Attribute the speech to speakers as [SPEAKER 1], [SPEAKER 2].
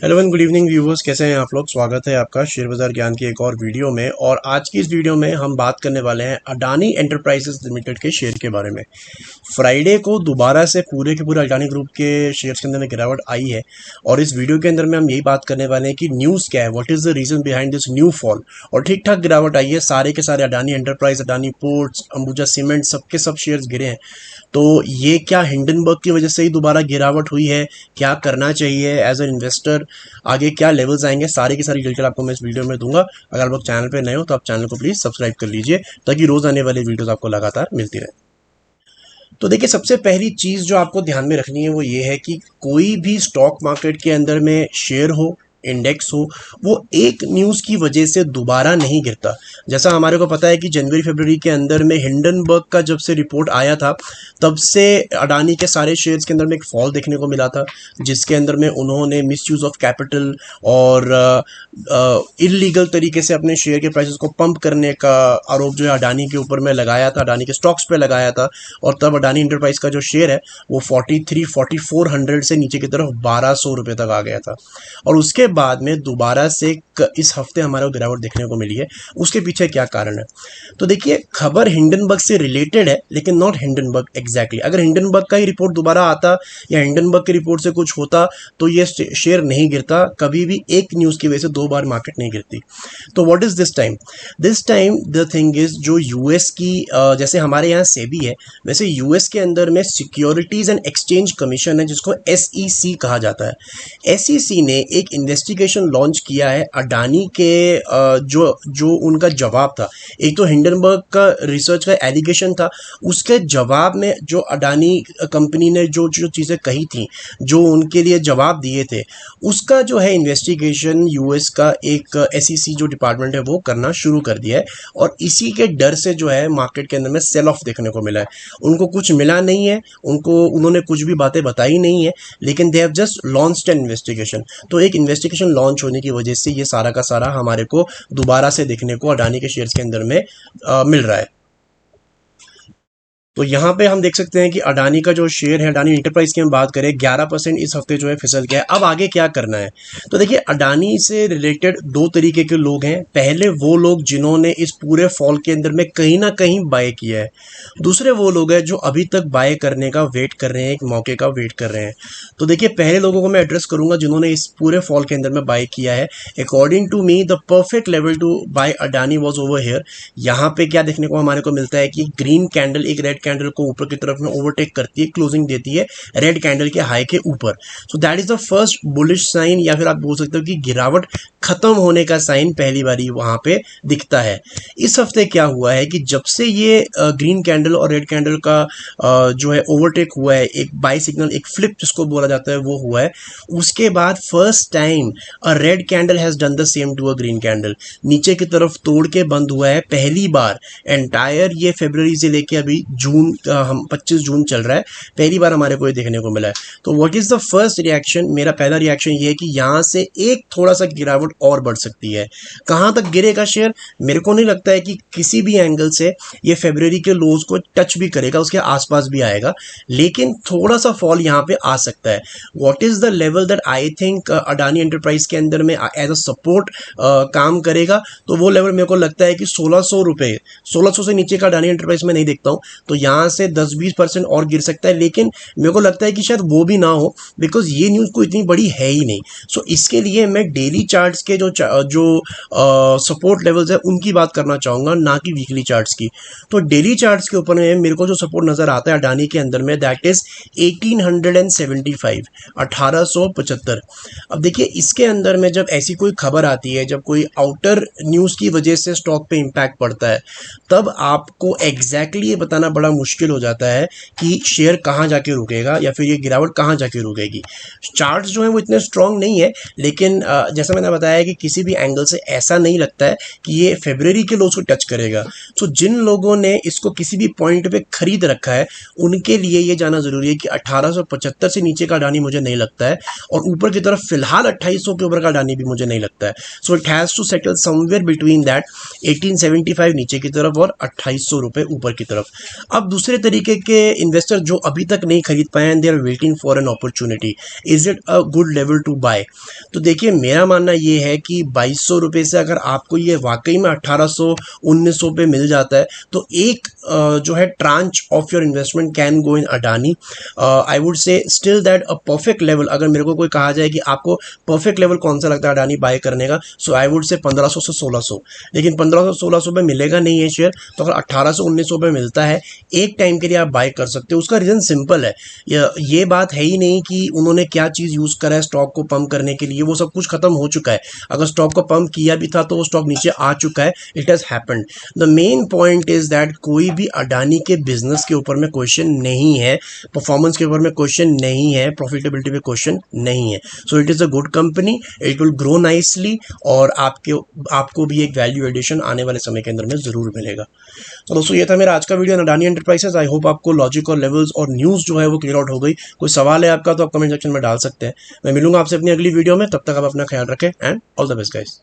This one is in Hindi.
[SPEAKER 1] Hello and good evening viewers, कैसे हैं आप लोग। स्वागत है आपका शेयर बाजार ज्ञान की एक और वीडियो में। और आज की इस वीडियो में हम बात करने वाले हैं अडानी एंटरप्राइजेस लिमिटेड के शेयर के बारे में। फ्राइडे को दोबारा से पूरे के पूरे अडानी ग्रुप के शेयर्स के अंदर में गिरावट आई है और इस वीडियो के अंदर में हम यही बात करने वाले हैं कि न्यूज़ क्या है, what is the reason behind this new fall. और ठीक ठाक गिरावट आई है, सारे के सारे Adani enterprise, Adani ports, Ambuja cement, सबके सब शेयर्स गिरे हैं। तो ये क्या हिंडनबर्ग की वजह से ही दोबारा गिरावट हुई है, क्या करना चाहिए एज एन इन्वेस्टर, आगे क्या लेवल्स आएंगे, सारी की सारी डिटेल आपको मैं इस वीडियो में दूंगा। अगर आप लोग चैनल पे नए हो तो आप चैनल को प्लीज़ सब्सक्राइब कर लीजिए ताकि रोज़ आने वाली वीडियोस आपको लगातार मिलती रहे। तो देखिए, सबसे पहली चीज़ जो आपको ध्यान में रखनी है वो ये है कि कोई भी स्टॉक मार्केट के अंदर में शेयर हो, इंडेक्स हो, वो एक न्यूज़ की वजह से दोबारा नहीं गिरता। जैसा हमारे को पता है कि जनवरी फरवरी के अंदर में हिंडनबर्ग का जब से रिपोर्ट आया था तब से अडानी के सारे शेयर्स के अंदर में एक फॉल देखने को मिला था, जिसके अंदर में उन्होंने मिसयूज़ ऑफ कैपिटल और इलीगल तरीके से अपने शेयर के प्राइसेस को पंप करने का आरोप जो है अडानी के ऊपर में लगाया था, अडानी के स्टॉक्स पे लगाया था। और तब अडानी इंटरप्राइज का जो शेयर है वो 43-4400 से नीचे की तरफ 1200 रुपये तक आ गया था। और उसके बाद में दोबारा से इस हफ्ते हमारे को गिरावट देखने को मिली है। उसके पीछे क्या कारण है? तो देखिए, खबर हिंडनबर्ग से रिलेटेड है लेकिन नॉट हिंडनबर्ग एग्जैक्टली। अगर हिंडनबर्ग का ही रिपोर्ट दोबारा आता या हिंडनबर्ग की रिपोर्ट से कुछ होता तो ये शेयर नहीं गिरता। कभी भी एक न्यूज़ की वजह से दो बार मार्केट नहीं गिरती। तो what is this time the thing is, जो यूएस की जैसे हमारे यहाँ सेबी है, वैसे यूएस के अंदर में सिक्योरिटीज़ एंड एक्सचेंज कमीशन है जिसको एसईसी कहा जाता है। एसईसी ने एक इन्वेस्टिगेशन लॉन्च किया है अडानी के जो उनका जवाब था। एक तो हिंडनबर्ग का रिसर्च का एलिगेशन था, उसके जवाब में जो अडानी कंपनी ने जो जो चीज़ें कही थी, जो उनके लिए जवाब दिए थे, उसका जो है इन्वेस्टिगेशन यूएस का एक एसईसी जो डिपार्टमेंट है वो करना शुरू कर दिया है। और इसी के डर से जो है मार्केट के अंदर में सेल ऑफ देखने को मिला है। उनको कुछ मिला नहीं है, उन्होंने कुछ भी बातें बताई नहीं है, लेकिन they have just launched N investigation. तो एक इन्वेस्टिगेशन लॉन्च होने की वजह से ये सारा का सारा हमारे को दोबारा से देखने को अडानी के शेयर्स के अंदर में मिल रहा है। तो यहाँ पे हम देख सकते हैं कि अडानी का जो शेयर है, अडानी इंटरप्राइज की हम बात करें, 11% इस हफ्ते जो है फिसल गया है। अब आगे क्या करना है? तो देखिए, अडानी से रिलेटेड दो तरीके के लोग हैं। पहले वो लोग जिन्होंने इस पूरे फॉल के अंदर में कहीं ना कहीं बाय किया है, दूसरे वो लोग हैं जो अभी तक बाय करने का वेट कर रहे हैं, एक मौके का वेट कर रहे हैं। तो देखिए, पहले लोगों को मैं एड्रेस करूंगा जिन्होंने इस पूरे फॉल के अंदर में बाय किया है। According to me the perfect level to buy Adani was over here. यहाँ पे क्या देखने को हमारे को मिलता है कि ग्रीन कैंडल एक रेड कैंडल को ऊपर की तरफ में ओवरटेक करती है, क्लोजिंग देती है रेड कैंडल के हाई के ऊपर। So that is the first bullish sign, या फिर आप बोल सकते हो कि गिरावट खत्म होने का साइन पहली बारी वहां पे दिखता है। इस हफ्ते क्या हुआ है कि जब से ये ग्रीन कैंडल और रेड कैंडल का जो है ओवरटेक हुआ है, एक बाय सिग्नल, एक फ्लिप जिसको बोला जाता है, वो हुआ है। उसके बाद first time a red candle has done the same to a green candle, नीचे की तरफ तोड़ के बंद हुआ है पहली बार। एंटायर ये फरवरी से लेके अभी जून, हम 25 जून चल रहा है, पहली बार हमारे को ये देखने को मिला है। तो what is the first reaction? मेरा पहला रिएक्शन ये है कि यहाँ से एक थोड़ा सा गिरावट और बढ़ सकती है। कहाँ तक गिरेगा शेयर? मेरे को नहीं लगता है कि किसी भी एंगल से ये फरवरी के लोज को टच भी करेगा, उसके आसपास भी आएगा, लेकिन थोड़ा सा फॉल यहाँ पे आ सकता है। What is the level that I think Adani enterprise के अंदर में एज अ सपोर्ट काम करेगा? तो वो लेवल मेरे को लगता है कि 1600 रुपये, 1600 से नीचे का अडानी एंटरप्राइज में नहीं देखता हूँ। तो यहाँ से 10-20% और गिर सकता है, लेकिन मेरे को लगता है कि शायद वो भी ना हो, बिकॉज ये न्यूज़ कोई इतनी बड़ी है ही नहीं। सो इसके लिए मैं डेली चार्ट्स के जो सपोर्ट लेवल्स है उनकी बात करना चाहूँगा, ना कि वीकली चार्ट्स की। तो डेली चार्ट्स के ऊपर में मेरे को जो सपोर्ट नज़र आता है अडानी के अंदर में, दैट इज़ 1875, 1875। अब देखिए, इसके अंदर में जब ऐसी कोई खबर आती है, जब कोई आउटर न्यूज़ की वजह से स्टॉक पे इम्पैक्ट पड़ता है, तब आपको एग्जैक्टली ये बताना बड़ा मुश्किल हो जाता है कि शेयर कहाँ जाके रुकेगा या फिर ये गिरावट कहाँ जाके रुकेगी। चार्ट्स जो है वो इतने स्ट्रांग नहीं है, लेकिन जैसा मैंने बताया कि किसी भी एंगल से ऐसा नहीं लगता है कि ये फरवरी के लोज को टच करेगा। सो जिन लोगों ने इसको किसी भी पॉइंट पे खरीद रखा है, उनके लिए ये जाना जरूरी है कि 1875 से नीचे का अडानी मुझे नहीं लगता है, और ऊपर की तरफ फिलहाल 2800 के ऊपर का अडानी भी मुझे नहीं लगता है। So it has to settle somewhere between that 1875 नीचे की तरफ और 2800 रुपये ऊपर की तरफ। अब अब दूसरे तरीके के इन्वेस्टर जो अभी तक नहीं खरीद पाए हैं, they are waiting for an opportunity, is it a good level to buy? तो देखिए मेरा मानना ये है कि 2200 रुपये से अगर आपको ये वाकई में 1800-1900 पे मिल जाता है तो एक जो है tranche of your investment can go in Adani. I would say still that a perfect level, अगर मेरे को कोई कहा जाए कि आपको परफेक्ट लेवल कौन सा लगता है अडानी बाय करने का, सो आई वुड से 1500 से 1600। लेकिन 1500-1600 पे मिलेगा नहीं ये शेयर, तो अगर 1800-1900 पे मिलता है एक टाइम के लिए आप बाय कर सकते हो। उसका रीज़न सिंपल है, ये बात है ही नहीं कि उन्होंने क्या चीज़ यूज़ करा है स्टॉक को पंप करने के लिए, वो सब कुछ खत्म हो चुका है। अगर स्टॉक को पंप किया भी था तो वो स्टॉक नीचे आ चुका है, it has happened. The main point is that कोई भी अडानी के बिजनेस के ऊपर में क्वेश्चन नहीं है, परफॉर्मेंस के ऊपर में क्वेश्चन नहीं है, प्रॉफिटेबिलिटी पे क्वेश्चन नहीं है। So it is a good company, it will grow nicely और आपको भी एक वैल्यू एडिशन आने वाले समय के अंदर में ज़रूर मिलेगा। तो दोस्तों ये था मेरा आज का video Adani enterprises. I hope आपको लॉजिक और लेवल्स और न्यूज़ जो है वो क्लियर आउट हो गई। कोई सवाल है आपका तो आप कमेंट सेक्शन में डाल सकते हैं। मैं मिलूंगा आपसे अपनी अगली वीडियो में, तब तक आप अपना ख्याल रखें and all the best guys.